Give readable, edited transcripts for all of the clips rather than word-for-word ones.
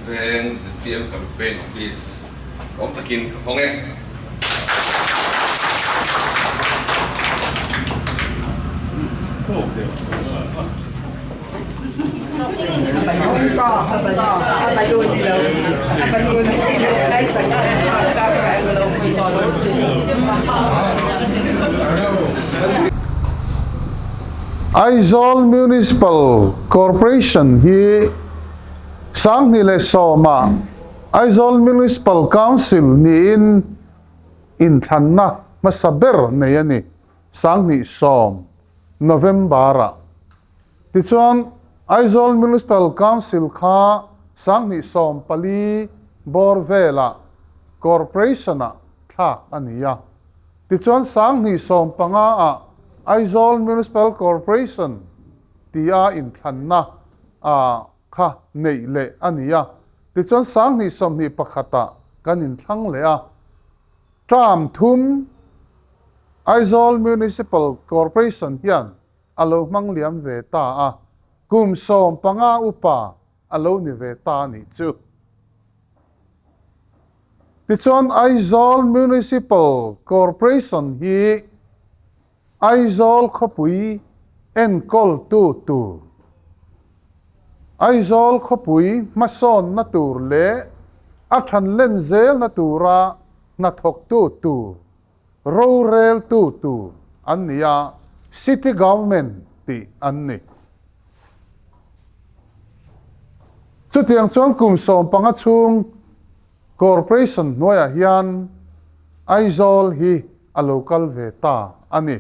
veng ZPM campaign office om takin honge Aizawl Municipal Corporation hi sang ni le soma Aizawl Municipal Council ni in thanna masaber nei ani sang ni som November ti chuan Aizawl Municipal Council kha sang ni som pali borvela corporation a thak ania ti chuan sang ni som panga a Aizawl Municipal Corporation tia in thanna kha nei le ania ti chuan sang ni som ni pakhata kan in thlang le a tram thum Aizawl Municipal Corporation hian alo mang liam ve ta a kum som panga upa alo ni ve ta ni chu ti chuan Aizawl Municipal Corporation hi Aizawl khopui enkol tu Aizawl khopui mason na tur le a than len zel na tura na thok tu rural tu ania city government ti anni chu tiang chuan kum som panga chung corporation noya hian Aizawl hi a local ve ta ani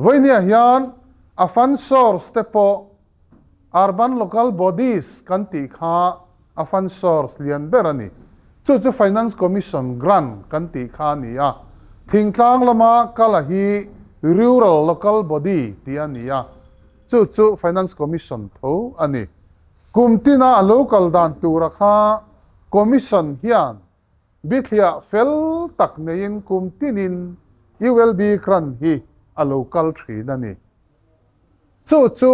voinia hian a fund source te po urban local bodies kan ti kha a fund source lian berani chu finance commission grant kan ti kha ni a thingtlang lama kala hi rural local body ti ania chu finance commission tho ani kumtina a local dan tura kha commission hian bithia fel tak nein kumtinin ULB kran hi a local tree nani chu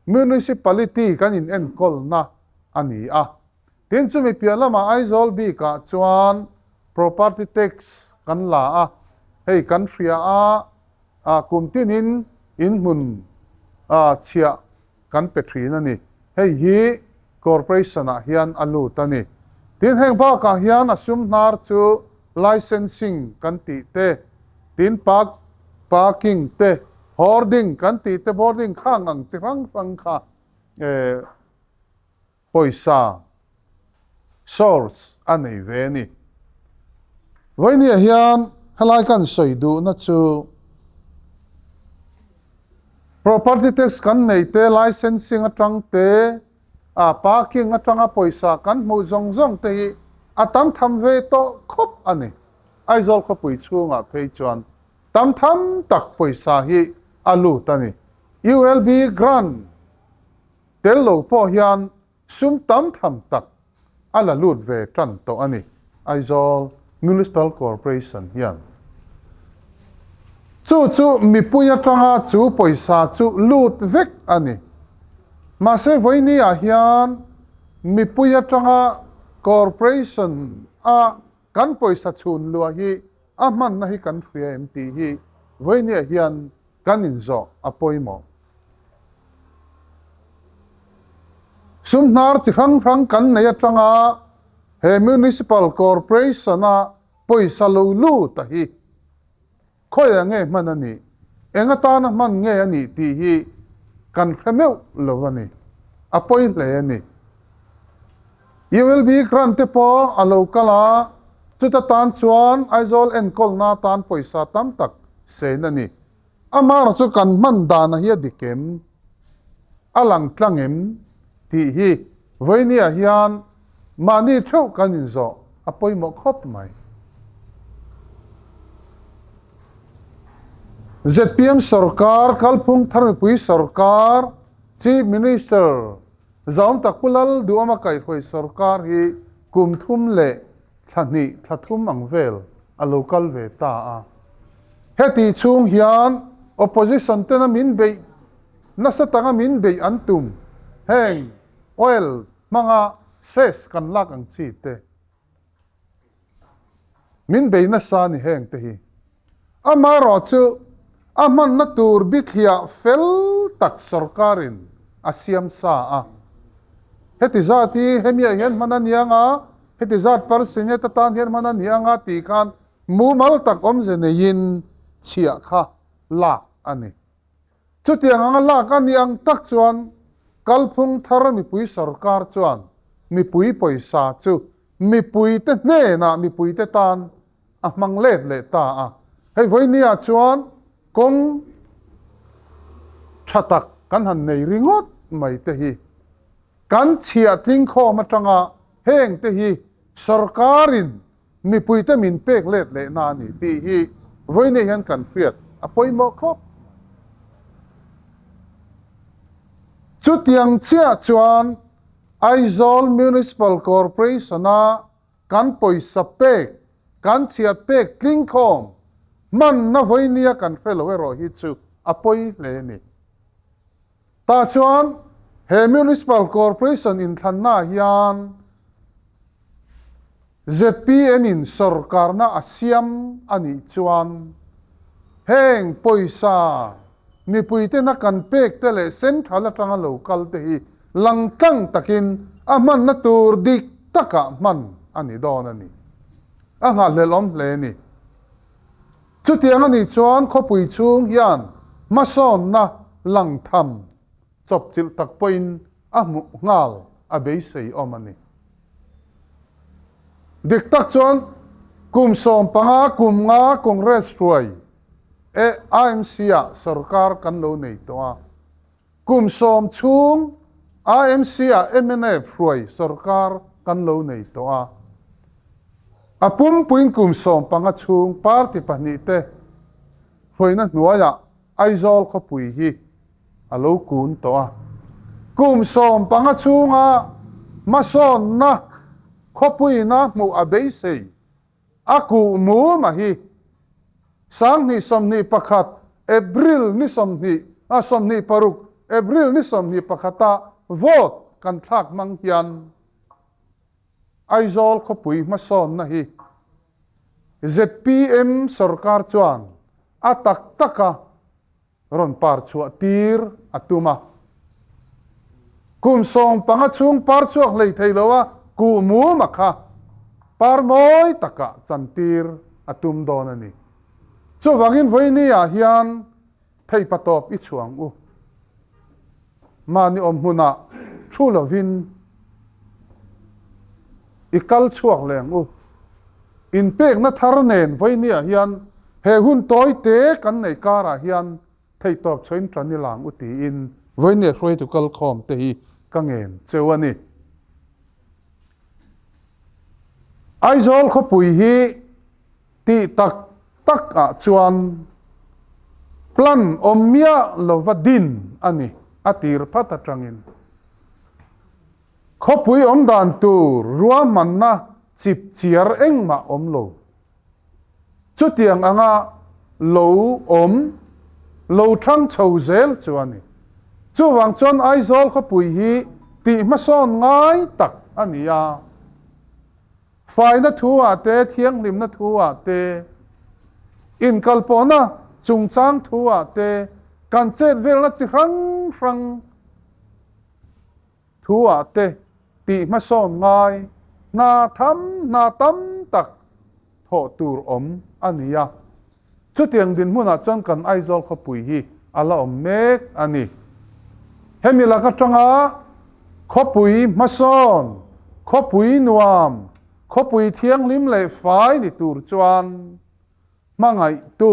municipality kan in enkol na ani a tin chu mi pialama Aizawl bi ka chuan property tax kan la a hei kan fria a kumtinin in mun chia kan petri nani hei hi corporation a hian alu tani tin heng ba ka hian asum nar chu licensing kan ti te tin parking te hoarding kan ti te boarding khang ang chirang kha poisa source anei ve ni voinia hian halai kan soidu na chu property tax kan nei te licensing atang te parking atanga poisa kan mo zong te hi atam tham ve to khop ani Aizawl khopui chunga phei chuan tam tham tak poisa hi alu tani ULB grant tel lo po hian sum tam tham tak ala lut ve tran to ani Aizawl Municipal Corporation hian chu mi puya tanga chu poisa chu lut vek ani ma se voini a hian mi puya tanga corporation kan poisa chun lua hi man na hi kan fria MT hi voini a hian kan in zo apoimo sumnar chi rang kan nei atanga he municipal corporation a poisa lo lu ta hi khoya nge manani engata na man nge ani ti hi kan khameu lo ani apoi le ani you will be grant po a locala chuta tan chuan Aizawl enkol na tan poisa tam tak se nani amar chu kan man dana hi dikem alang tlangem ti hi voinia hian mani theu kan in zo apoi mo khop mai ZPM sarkar kalphung tharmipui sarkar chief minister zaum takpulal duama kai khoi sarkar hi kumthum le thlathum angvel a local ve ta a heti chung hian opposition tena min be nasa tanga min be antum heng oil manga ses kan lak ang chi te min be na sa ni heng te hi ama ro chu aman na tur bit hia fel tak sarkarin asiam sa a heti zati hemia hian manan yanga heti zat par sinya ta tan hian manan yanga ti khan mu mal tak om ze ne yin chia kha la ani chu tiang anga la ka ni ang tak chuan kalphung thar mi pui sarkar chuan mi pui poisa chu mi pui te hne na mi pui te tan a mang let le ta a hei voi nia chuan kong thatak kan han nei ringot mai te hi kan chia tling kho ma tanga heng te hi sarkarin mi pui te min pek let le na ni ti hi voi nei han kan fiat apoi mo khop chu tiang chia chuan Aizawl Municipal Corporation a kan poisa pek kan chia pek tling khom man na voi nia kan felo ero hi chu apoi le ni ta chuan he Municipal Corporation in thanna hian ZPM in sarkar na asiam ani chuan heng poisa mi puite na kan pek te le central atanga local te hi langtang takin aman na tur dik taka man ani don ani anga lelom le ni chu tiang ani chuan khopui chung hian mason na lang tham chop chil tak poin a mu ngal a be sei om ani dik tak chuan kum som panga kum nga congress ruai e IMC a sarkar kan lo nei to a kum som chung IMC a MNF ruai sarkar kan lo nei to a apum puin kum som panga chung party pani te hoina nuaya Aizawl khopui hi alo kun to a kum som panga chunga mason na khopui na mu abeisei aku mu ma hi sang ni som ni pakhat April ni som ni paruk April ni som ni pakhata vote kan thak mang hian Aizawl khopui mason na hi ZPM sarkar chuan atak taka ron par chua tir atuma kum song panga chung par chuak lei theilowa ku mu makha par moi taka chantir atum don ani chu wangin voini a hian thei patop I chuang u mani om huna thulovin ikal chuak leng u in pek na thar nen voini a hian he hun toy te kan nei kara hian thei top choin trani lang u ti in voini hroi tu kal khom te hi kangen chewani Aizawl khopui hi ti tak tak a chuan plan omia lovadin ani atir phata tangin khopui om dan tu ruam manna chip chiar engma om lo chu tiang anga lo om lo thang chho zel chuani chu wang chon Aizawl khopui hi ti mason ngai tak ania fai na thua te thiang lim na thua te in kalpona chungchang thua te kan chet vel na chi hrang thua te ti mason ngai na tam tak tho tur om ania chu tiang din huna chon kan Aizawl khopui hi ala om mek ani hemila ka tanga khopui mason khopui nuam khopui thiang lim le fai ni tur chuan mangai tu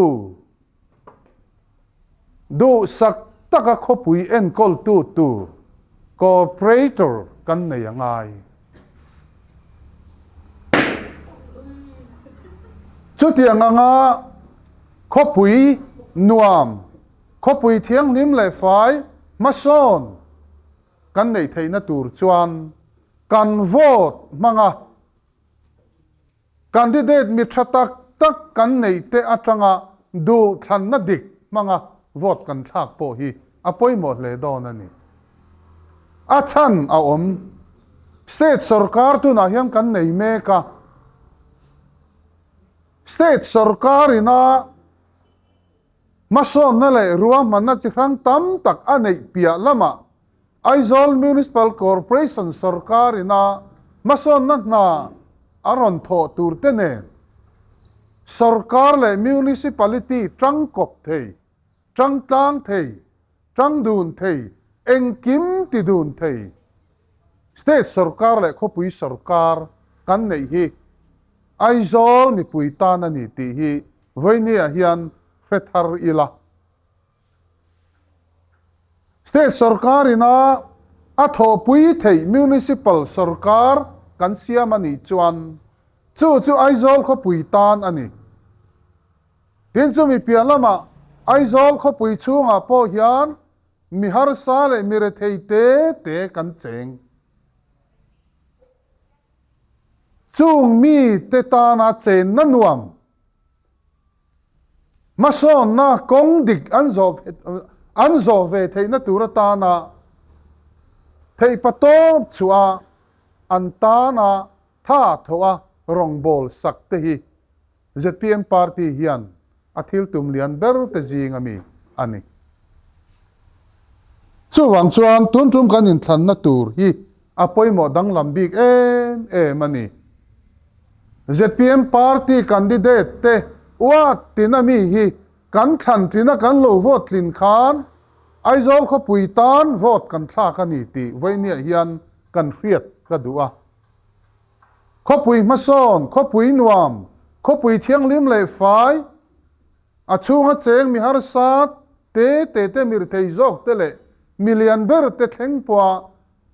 du sak taka khopui en kol tu cooperator kan nei angai chu tiang anga khopui nuam khopui thiang lim le fai mason kan nei theina tur chuan kan vote manga candidate mi thatak tak kan nei te atanga du thlan na dik manga vote kan thak po hi apoi mo le don ani a chan a om state sarkar tu na hiam kan nei me ka state sarkar ina mason na le ruam man na chi rang tam tak anei pia lama Aizawl Municipal Corporation sarkar ina mason na aron tho tur te ne sarkar le municipality trăng kop thei trăng tlang thei trăng dun thei eng kim ti dun thei state sarkar le khopui sarkar kan nei hi Aizawl ni pui ta na ni ti hi voinia hian khethar ila state sarkar ina a tho pui thei municipal sarkar kan siam ani chuan chu Aizawl khopui tan ani tin chu mi pialama Aizawl khopui chunga po hian mi har sa le mi re thei te kan cheng chung mi te ta na chen na nuam mason na kong dik an zo ve thei na tur ta na thei patop chua an ta na tha thoa rong bol sak te hi ZPM party hian athil tum lian ber te jing ami ani chu wang chuan tun tum kan in thlan na tur hi apoi mo dang lambik mani ZPM party candidate te wat tinami hi kan thlan tina kan lo vote tlin khan Aizawl khopui tan vote kan thla ka ni ti voinia hian kan hriat ka du'a khopui mason khopui nuam khopui thianglim le fai a chunga cheng mi har sat te mir thei jok te le million ber te thleng pwa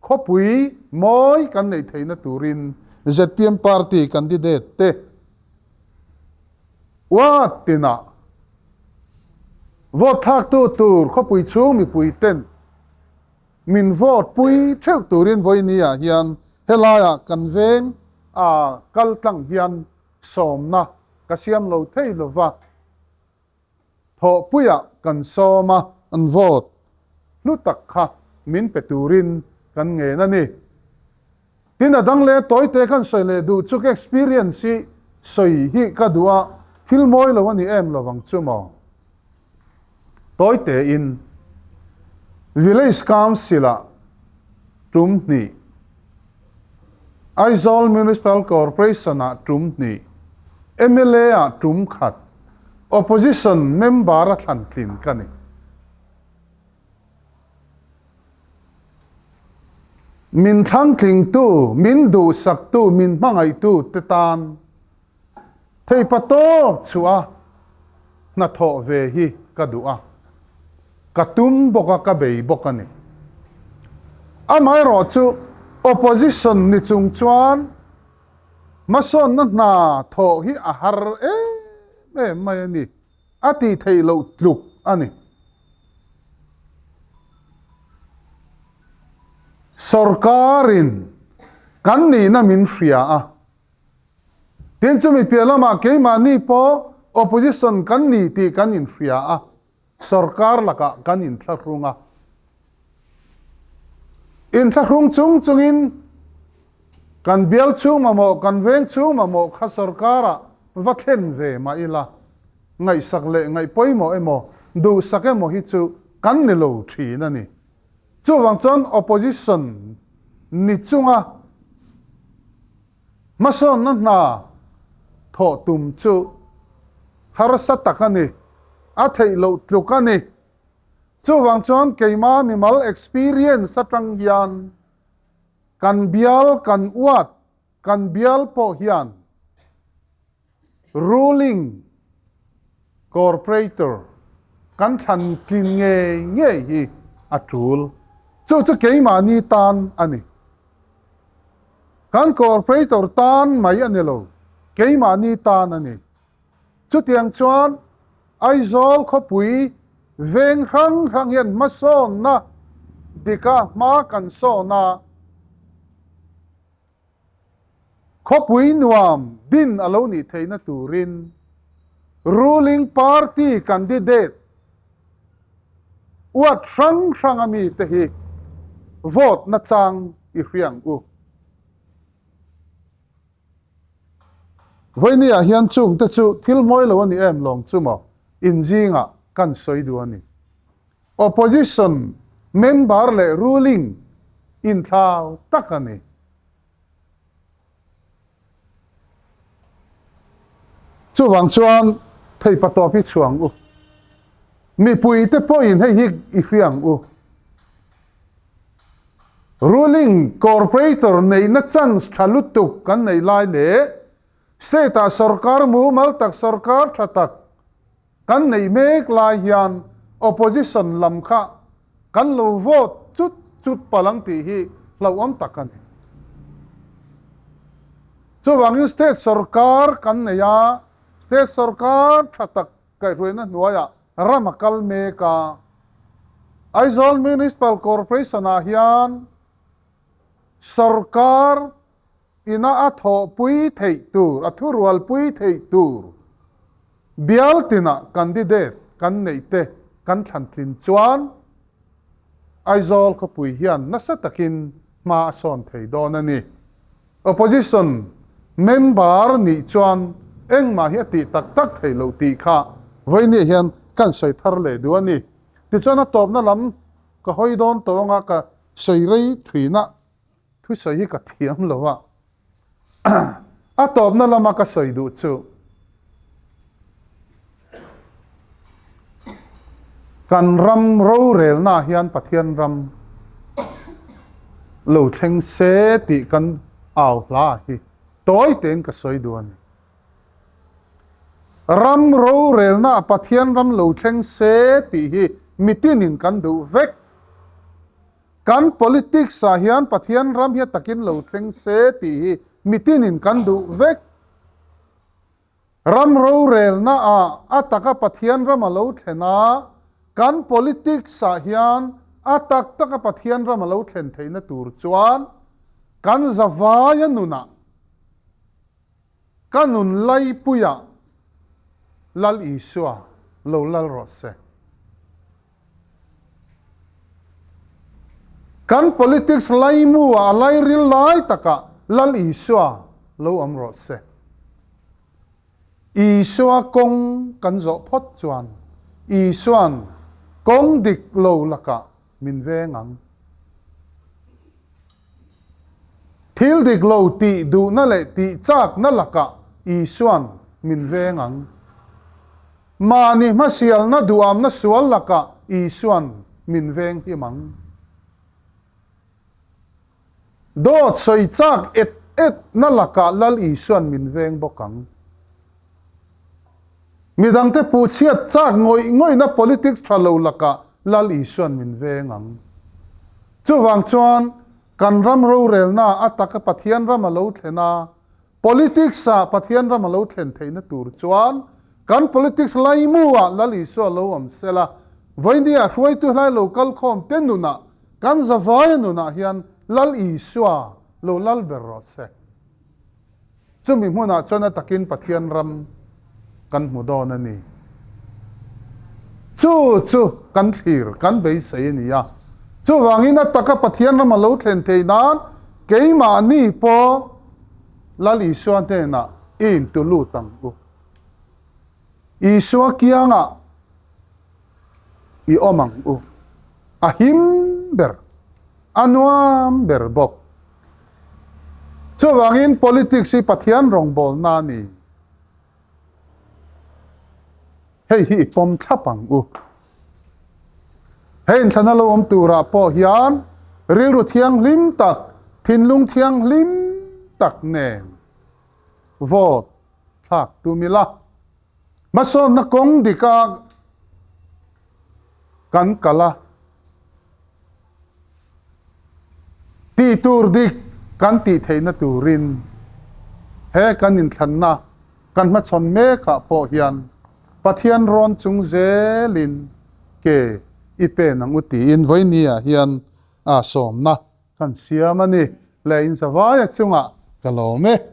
khopui moi kan nei theina turin ZPM party candidate te wat tina vote thak tu tur khopui chung mi pui ten min vote pui theu turin voinia hian helaya kan veng a kal tlang hian somna kasiam lo thei lova tho puya kan soma an vote lu tak kha min peturin kan nge na ni tin adang le toy te kan soi le du chuk experience soi hi ka duwa thil moi lo ani em lo wang chumo toy te in village council a tum ni Aizawl Municipal Corporation a tum ni MLA a tum khat opposition member a thlan tlin kani min thang tling tu min du sak tu min mangai tu te tan thei patop chua na tho ve hi ka du'a ka tum boka ka bei bokani amai ro chu opposition ni chung chuan mason na tho hi a har mai ani ati thei lo tluk ani sarkarin kan ni na min hria a tin chu mi pelama ke mani po opposition kan ni ti kan in hria a sarkar laka kan in thlarunga in thlarung chungin kan bial chung mamo kan veng chung mamo kha sarkara vakhen ve ma ila ngai sak le ngai poimo emo du sake mo hi chu kan ni lo thi na ni chu wang chon opposition ni chunga mason na tho tum chu har sa takani a thei lo tlukani chu wang chon keima mi mal experience satang hian kan bial kan uat kan bial po hian ruling corporator kan than tlin nge hi atul chu keima ni tan ani kan corporator tan mai anelo keima ni tan ani chu tiang chuan Aizawl khopui veng rang hian mason na dika ma kan so na khopui nuam din alo ni theina turin ruling party candidate wat rang ami te hi vote na chang i hriang u với nia hiền chung te chu thil moi lo ani em long chu mo in jinga kan soi du ani opposition member le ruling in thao takani chu wang chuan thei patopi chuang u mi pui te po in hei hi i hriang u ruling corporator nei na chan thalutuk kan nei lai le state a sarkar mu mal tak sarkar thatak kan nei mek lai hian opposition lam kha kan lo vote chút chút palang ti hi lo om takan chu wangin state sarkar kan nei ya state sarkar thatak kai ruina nuaya ramakal meka Aizawl Municipal Corporation a hian sarkar ina atho pui thei tur athurual pui thei tur bial tina candidate kan neite kan thlantlin chuan Aizawl ko pui hian nasa takin ma son thei don ani opposition member ni chuan engma hi ti tak tak thei lo ti kha voini hian kan soi thar le du ani ti chuan a top na lam ka hoi don tonga ka soi rei thuina thu soi hi ka thiam lo wa a top na lama ka soi du chu kan ram ro rel na hian pathian ram lo thleng se ti kan aw hla hi toy ten ka soi du ani ram ro rel na pathian ram lo thleng se ti hi mitin in kan du vek kan politics a hian pathian ram hi takin lo thleng se ti hi mitin in kan du vek ram ro rel na a ataka pathian ram a lo thlena kan politics a hian atak taka pathian ram a lo thlen theina tur chuan kan zawaya nuna kanun lai puya lal isua lo lal ro se kan politics lai mu a lai ril lai taka lal isua lo am ro se isua kong kan zo phot chuan isuan kong dik lo laka min ve ngang thil dik lo ti du na le ti chak na laka isuan min ve ngang mani masial na duam na sual laka isuan min veng hi mang dot soi chak et na laka lal isuan min veng bokang midang te pu chiat chak ngoi na politics thalo laka lal isuan min veng ang chu wang chuan kan ram ro rel na ataka pathian ram alo thlena politics sa pathian ram alo thlen theina tur chuan kan politics lai mu a lal isua lo am sela voinia hruai tu hlai local khom tenuna kan zawai nuna hian lal isua lo lal berro se chumi hmuna chona takin pathian ram kan mudon ani chu kan thlir kan bei sei ni ya chu wangina taka pathian ram lo thlen theinan keima ni po lal isua te na in tu lu tang u isua kianga i omang u ahim ber anuam ber bok chu wangin politics si pathian rong bol na ni hei hi pom thlapang u hei thana lo om tura po hian ril ru thiang lim tak thinlung thiang lim tak nen vote thak tu mila mason na kong dika kan kala ti tur dik kan ti theina turin he kan in thlanna kan ma chon me ka po hian pathian ron chung zelin ke ipe nang uti in voinia hian a som na kan siamani le in zawaya chunga kalome